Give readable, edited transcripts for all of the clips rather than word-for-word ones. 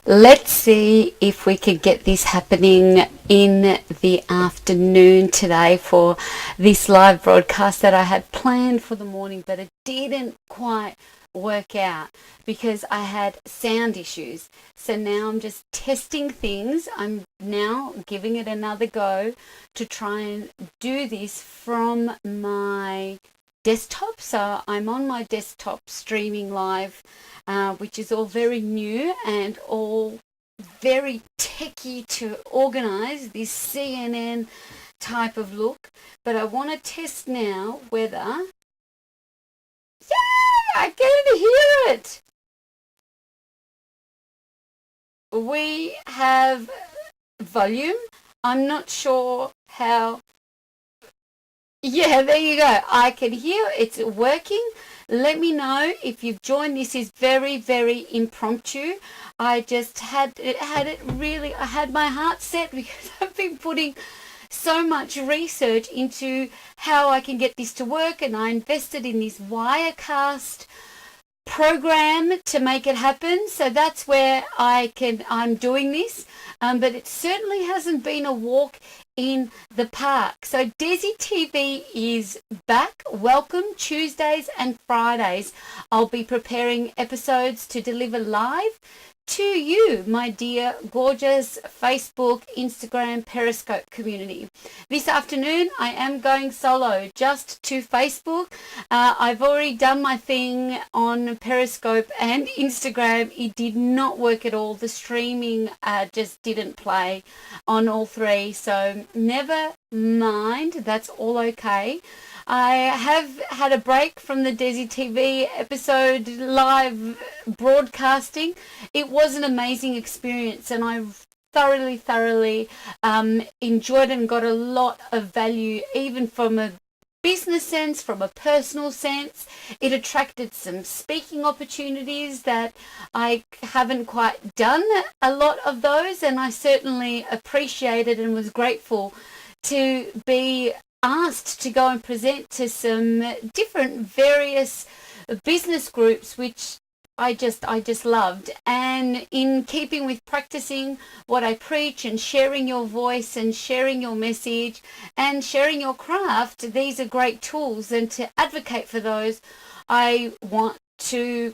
Let's see if we can get this happening in the afternoon today for this live broadcast that I had planned for the morning, but it didn't quite work out because I had sound issues. So now I'm just testing things. I'm now giving it another go to try and do this from my desktop. So I'm on my desktop streaming live, which is all very new and all very techy to organize, this CNN type of look. But I want to test now whether... Yay! I can hear it! We have volume. I'm not sure how... Yeah, there you go. I can hear it's working. Let me know if you've joined. This is very, very impromptu. I just had my heart set because I've been putting so much research into how I can get this to work, and I invested in this Wirecast program to make it happen. So that's where I'm doing this. But it certainly hasn't been a walk in the park. So DesiTV is back. Welcome. Tuesdays and Fridays I'll be preparing episodes to deliver live to you, my dear gorgeous Facebook, Instagram, Periscope community. This afternoon I am going solo just to Facebook. I've already done my thing on Periscope and Instagram. It did not work at all. The streaming just didn't play on all three. So never mind. That's all okay. I have had a break from the DesiTV episode live broadcasting. It was an amazing experience, and I thoroughly enjoyed it and got a lot of value, even from a business sense, from a personal sense. It attracted some speaking opportunities that I haven't quite done a lot of those, and I certainly appreciated and was grateful to be asked to go and present to some different various business groups, which I just loved. And in keeping with practicing what I preach and sharing your voice and sharing your message and sharing your craft, these are great tools. And to advocate for those, I want to,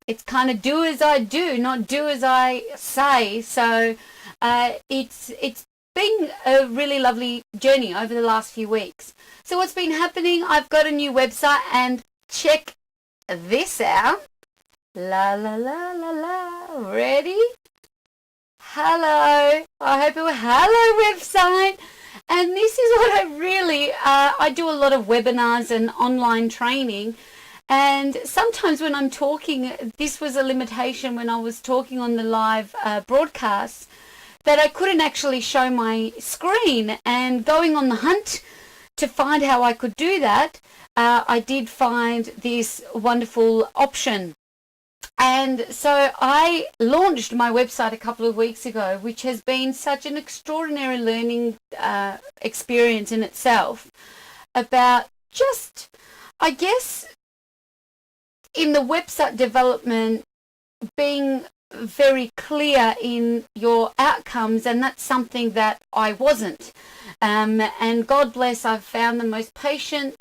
it's kind of do as I do, not do as I say. So it's been a really lovely journey over the last few weeks. So what's been happening? I've got a new website, and check this out. La la la la la. Ready? Hello. I hope it was hello website. And this is what I do a lot of webinars and online training. And sometimes when I'm talking, this was a limitation when I was talking on the live broadcasts, that I couldn't actually show my screen. And going on the hunt to find how I could do that, I did find this wonderful option. And so I launched my website a couple of weeks ago, which has been such an extraordinary learning experience in itself, about just, I guess, in the website development, being very clear in your outcomes, and that's something that I wasn't. And God bless, I've found the most patient,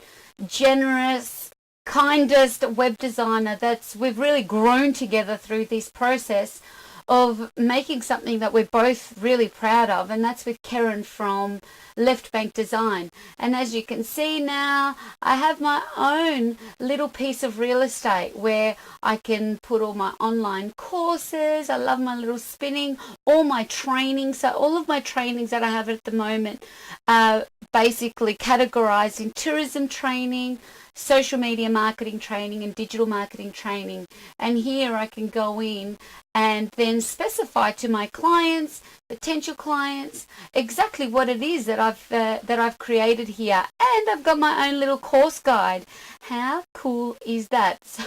generous, kindest web designer we've really grown together through this process of making something that we're both really proud of, and that's with Karen from Left Bank Design. And as you can see now, I have my own little piece of real estate where I can put all my online courses. I love my little spinning, all my training. So all of my trainings that I have at the moment are basically categorized in tourism training, social media marketing training, and digital marketing training. And here I can go in and then specify to my clients, potential clients, exactly what it is that I've created here. And I've got my own little course guide. How cool is that? So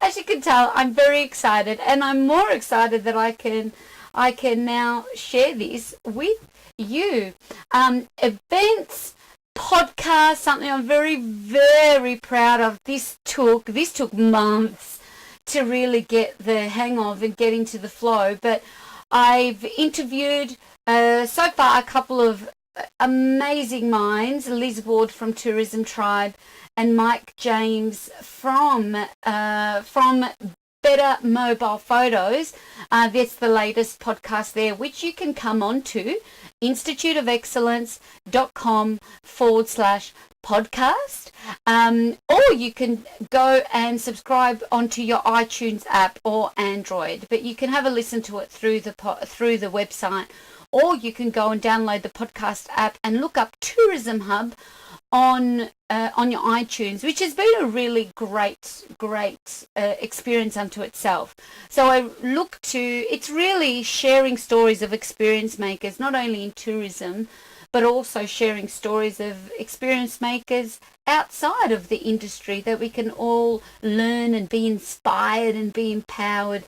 as you can tell, I'm very excited, and I'm more excited that I can now share this with you. Events, podcast, something I'm very, very proud of. This took months to really get the hang of and get into the flow. But I've interviewed so far a couple of amazing minds, Liz Ward from Tourism Tribe and Mike James from Better Mobile Photos. That's the latest podcast there, which you can come on to instituteofexcellence.com/podcast, or you can go and subscribe onto your iTunes app or Android, but you can have a listen to it through the website, or you can go and download the podcast app and look up Tourism Hub on your iTunes, which has been a really great experience unto itself. So I look to, it's really sharing stories of experience makers, not only in tourism, but also sharing stories of experience makers outside of the industry that we can all learn and be inspired and be empowered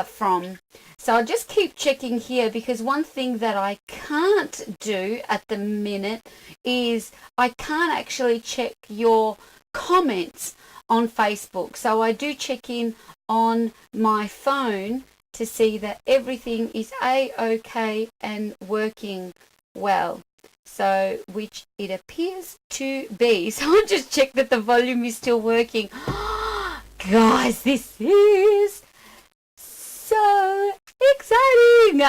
from. So I'll just keep checking here, because one thing that I can't do at the minute is I can't actually check your comments on Facebook. So I do check in on my phone to see that everything is A-OK and working well. So, which it appears to be. So I'll just check that the volume is still working. Guys, this is so exciting.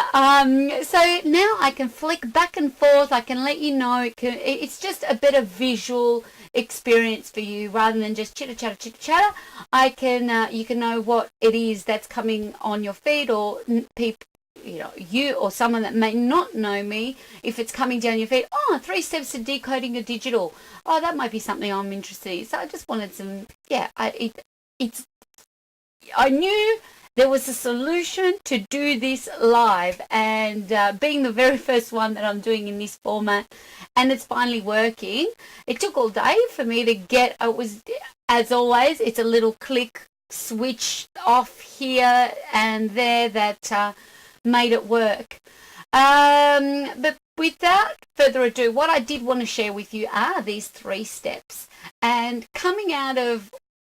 So now I can flick back and forth. I can let you know. It's just a bit of visual experience for you rather than just chitter chatter. I can you can know what it is that's coming on your feed, or people, you or someone that may not know me, if it's coming down your feed. 3 steps to decoding a digital. That might be something I'm interested in. So I just wanted some. I knew there was a solution to do this live, and being the very first one that I'm doing in this format, and it's finally working. It took all day for me to get, it was, as always, it's a little click switch off here and there that made it work. But without further ado, what I did want to share with you are these 3 steps, and coming out of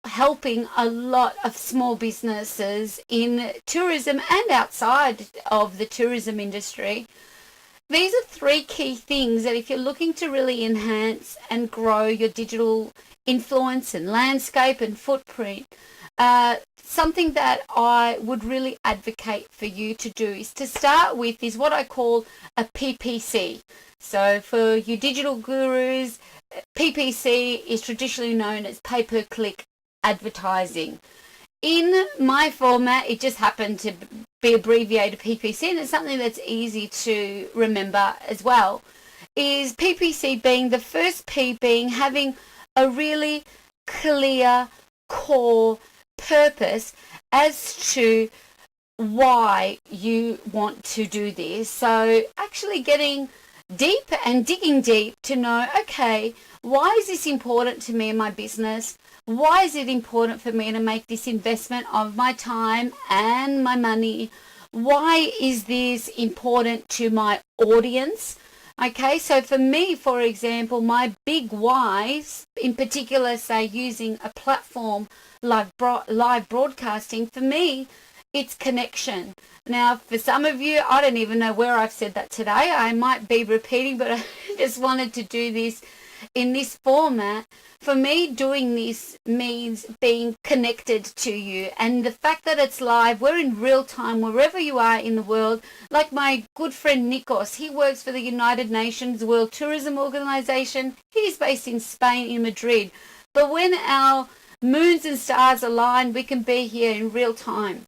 helping a lot of small businesses in tourism and outside of the tourism industry. These are 3 key things that if you're looking to really enhance and grow your digital influence and landscape and footprint, something that I would really advocate for you to do is to start with is what I call a PPC. So for you digital gurus, PPC is traditionally known as pay-per-click advertising. In my format, it just happened to be abbreviated PPC, and it's something that's easy to remember as well. Is PPC being the first P being having a really clear core purpose as to why you want to do this. So actually getting deep and digging deep to know, okay, why is this important to me and my business? Why is it important for me to make this investment of my time and my money? Why is this important to my audience? Okay, so for me, for example, my big whys, in particular, say using a platform like live broadcasting, for me, it's connection. Now, for some of you, I don't even know where I've said that today. I might be repeating, but I just wanted to do this in this format. For me, doing this means being connected to you, and the fact that it's live, we're in real time wherever you are in the world. Like my good friend Nikos, he works for the United Nations World Tourism Organization. He's based in Spain, in Madrid. But when our moons and stars align, we can be here in real time.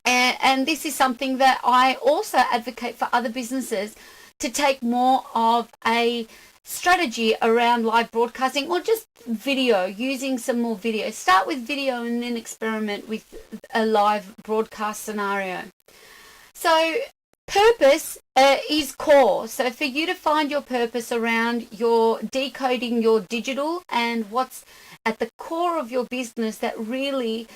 And this is something that I also advocate for other businesses to take more of a strategy around live broadcasting, or just video, using some more video. Start with video and then experiment with a live broadcast scenario. So purpose is core. So for you to find your purpose around your decoding your digital and what's at the core of your business that really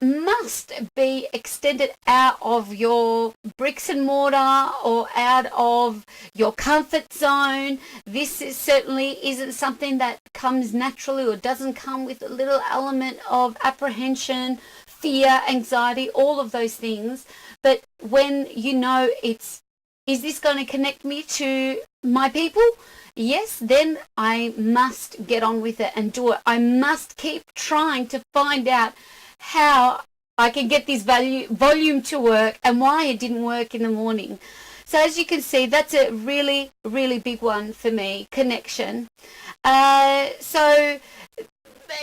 must be extended out of your bricks and mortar or out of your comfort zone. This certainly isn't something that comes naturally or doesn't come with a little element of apprehension, fear, anxiety, all of those things. But when you know is this going to connect me to my people? Yes, then I must get on with it and do it. I must keep trying to find out how I can get this volume to work and why it didn't work in the morning. So as you can see, that's a really, really big one for me, connection. So,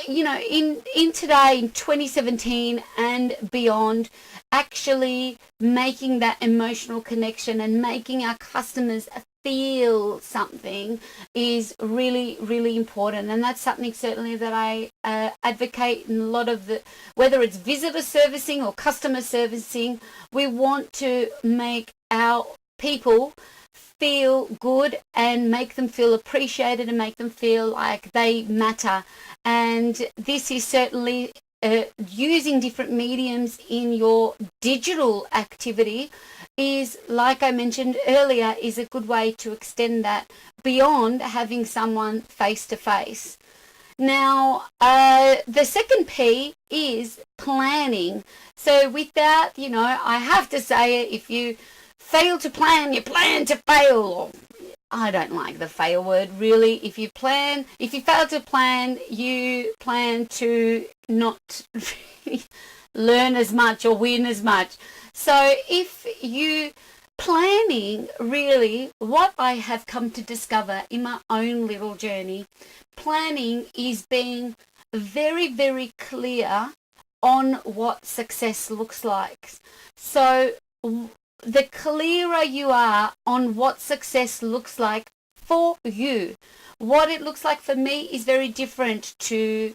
you know, in today, in 2017 and beyond, actually making that emotional connection and making our customers feel something is really, really important. And that's something certainly that I advocate in a lot of the, whether it's visitor servicing or customer servicing, we want to make our people feel good and make them feel appreciated and make them feel like they matter. And this is certainly using different mediums in your digital activity is, like I mentioned earlier, is a good way to extend that beyond having someone face to face. Now, the second P is planning. So without, you know, I have to say it, if you fail to plan, you plan to fail. I don't like the fail word, really. If you fail to plan, you plan to not learn as much or win as much. So if you planning, really, what I have come to discover in my own little journey, planning is being very, very clear on what success looks like. So the clearer you are on what success looks like for you, what it looks like for me is very different to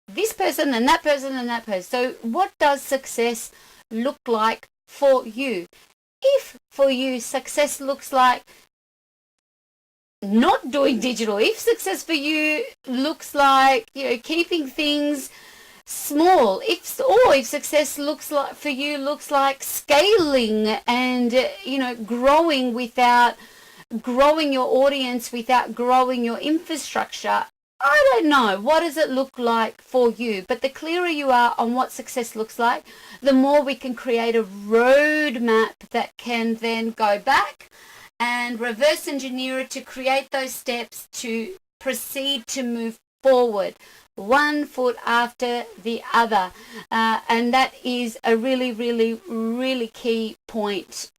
this person and that person and that person. So what does success look like for you? If for you success looks like not doing digital, if success for you looks like, you know, keeping things small, if success looks like for you looks like scaling and you know, growing without growing your audience, without growing your infrastructure, I don't know. What does it look like for you? But the clearer you are on what success looks like, the more we can create a roadmap that can then go back and reverse engineer it to create those steps to proceed to move forward, one foot after the other. And that is a really, really, really key point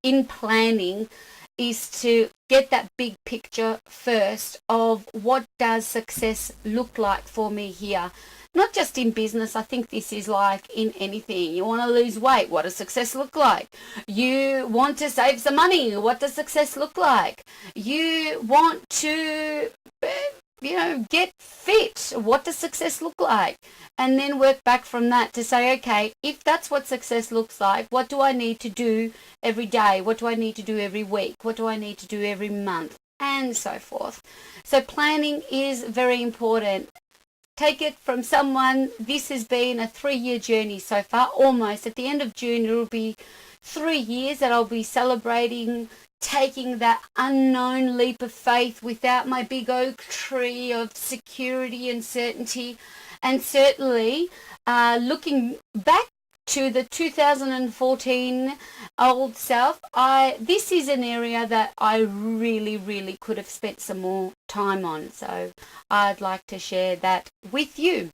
in planning, is to get that big picture first of what does success look like for me here. Not just in business, I think this is like in anything. You want to lose weight, what does success look like? You want to save some money, what does success look like? You want to, you know, get fit, what does success look like? And then work back from that to say, okay, if that's what success looks like, what do I need to do every day? What do I need to do every week? What do I need to do every month? And so forth. So planning is very important. Take it from someone, this has been a 3-year journey so far, almost. At the end of June, it will be 3 years that I'll be celebrating taking that unknown leap of faith without my big oak tree of security and certainty. And certainly looking back to the 2014 old self, this is an area that I really, really could have spent some more time on. So I'd like to share that with you.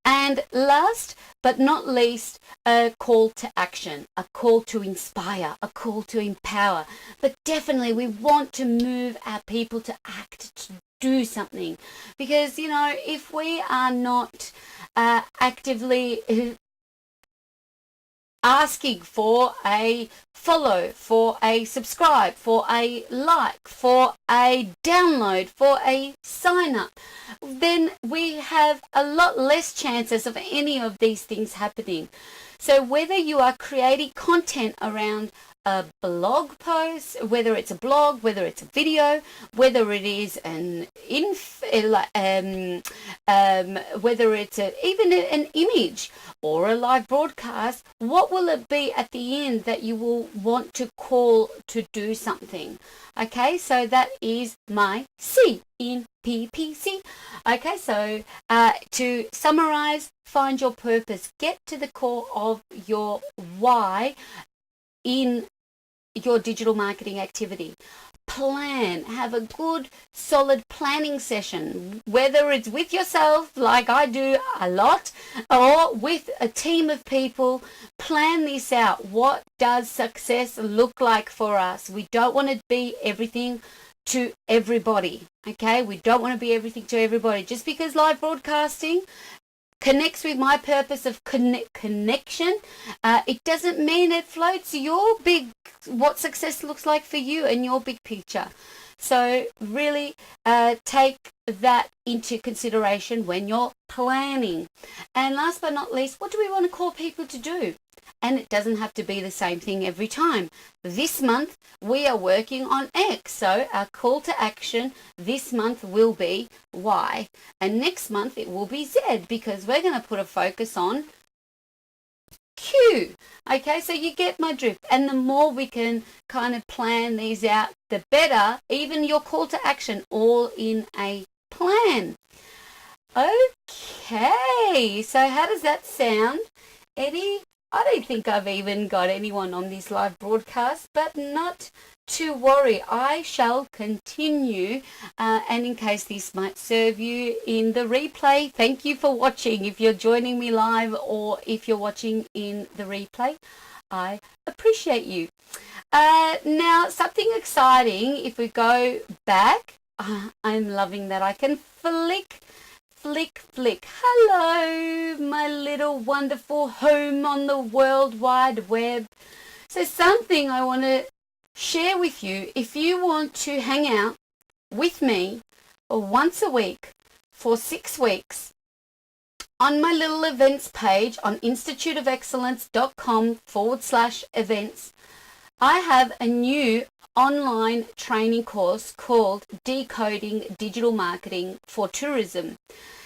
And last but not least, a call to action, a call to inspire, a call to empower. But definitely we want to move our people to act, to do something. Because, you know, if we are not actively asking for a follow, for a subscribe, for a like, for a download, for a sign up, then we have a lot less chances of any of these things happening. So whether you are creating content around a blog post, whether it's a blog, whether it's a video, whether it is whether it's even an image or a live broadcast, what will it be at the end that you will want to call to do something? Okay, so that is my C in PPC. Okay, so to summarize, find your purpose, get to the core of your why in your digital marketing activity. Plan, have a good solid planning session, whether it's with yourself like I do a lot or with a team of people. Plan this out. What does success look like for us? We don't want to be everything to everybody. Okay, we don't want to be everything to everybody. Just because live broadcasting connects with my purpose of connection, it doesn't mean it floats your what success looks like for you and your big picture. So really take that into consideration when you're planning. And last but not least, what do we want to call people to do? And it doesn't have to be the same thing every time. This month we are working on X, so our call to action this month will be Y, and next month it will be Z, because we're going to put a focus on Q. Okay, so you get my drift. And the more we can kind of plan these out, the better. Even your call to action, all in a plan. Okay, so how does that sound, Eddie? I don't think I've even got anyone on this live broadcast, but not to worry. I shall continue, and in case this might serve you in the replay, thank you for watching. If you're joining me live or if you're watching in the replay, I appreciate you. Now, something exciting, if we go back, I'm loving that I can flick. Hello, my little wonderful home on the World Wide Web. So something I want to share with you, if you want to hang out with me once a week for 6 weeks on my little events page on instituteofexcellence.com/events, I have a new online training course called Decoding Digital Marketing for Tourism.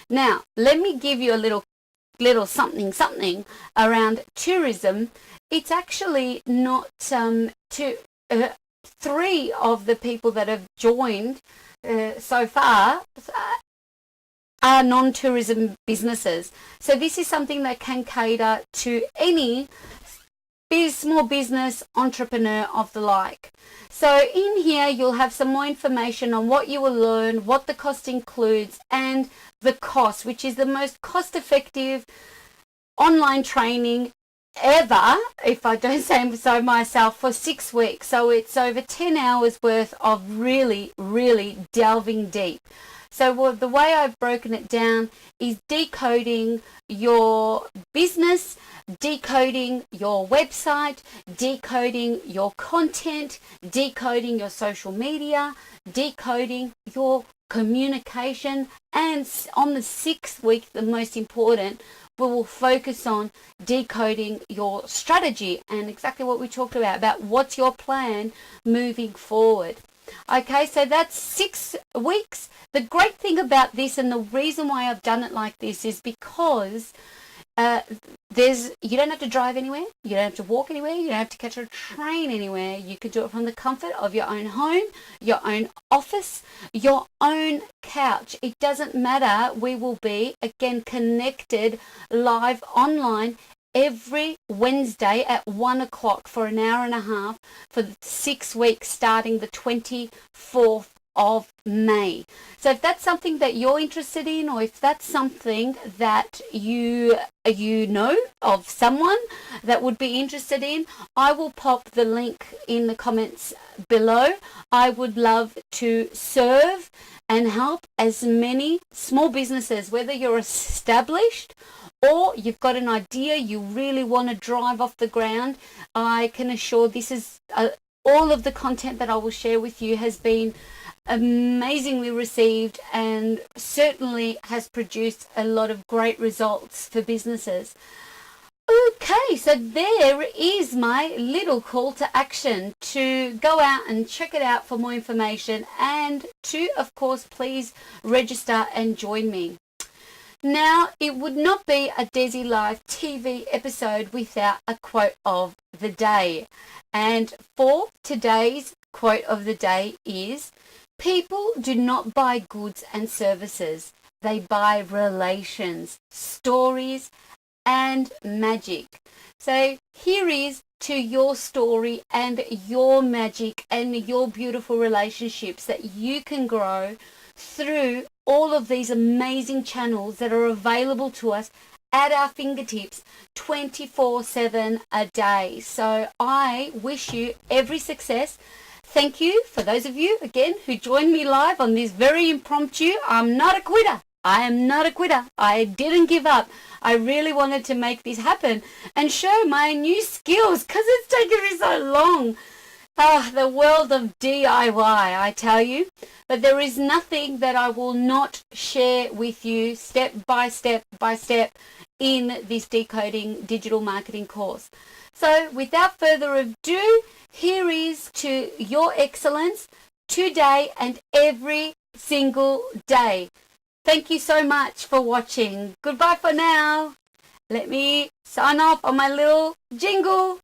Now, let me give you a little something around tourism. It's actually not 3 of the people that have joined so far are non-tourism businesses. So this is something that can cater to any small business entrepreneur of the like. So in here you'll have some more information on what you will learn, what the cost includes, and the cost, which is the most cost-effective online training ever, if I don't say so myself, for 6 weeks. So it's over 10 hours worth of really delving deep. So the way I've broken it down is decoding your business, decoding your website, decoding your content, decoding your social media, decoding your communication, and on the 6th week, the most important, we will focus on decoding your strategy and exactly what we talked about what's your plan moving forward. Okay, so that's 6 weeks. The great thing about this, and the reason why I've done it like this, is because you don't have to drive anywhere, you don't have to walk anywhere, you don't have to catch a train anywhere. You can do it from the comfort of your own home, your own office, your own couch. It doesn't matter. We will be, again, connected live online every Wednesday at 1 o'clock for an hour and a half for 6 weeks, starting the 24th of May. So if that's something that you're interested in, or if that's something that you know of someone that would be interested in, I will pop the link in the comments below. I would love to serve and help as many small businesses, whether you're established or you've got an idea you really want to drive off the ground. I can assure this is all of the content that I will share with you has been amazingly received and certainly has produced a lot of great results for businesses. Okay, so there is my little call to action to go out and check it out for more information, and to, of course, please register and join me. Now, it would not be a Desi Live TV episode without a quote of the day. And for today's quote of the day is, people do not buy goods and services. They buy relations, stories, and magic. So here is to your story and your magic and your beautiful relationships that you can grow through all of these amazing channels that are available to us at our fingertips 24/7 a day. So I wish you every success. Thank you for those of you, again, who joined me live on this very impromptu. I'm not a quitter. I am not a quitter. I didn't give up. I really wanted to make this happen and show my new skills because it's taken me so long. The world of DIY, I tell you. But there is nothing that I will not share with you step by step by step in this Decoding Digital Marketing course. So without further ado, here is to your excellence today and every single day. Thank you so much for watching. Goodbye for now. Let me sign off on my little jingle.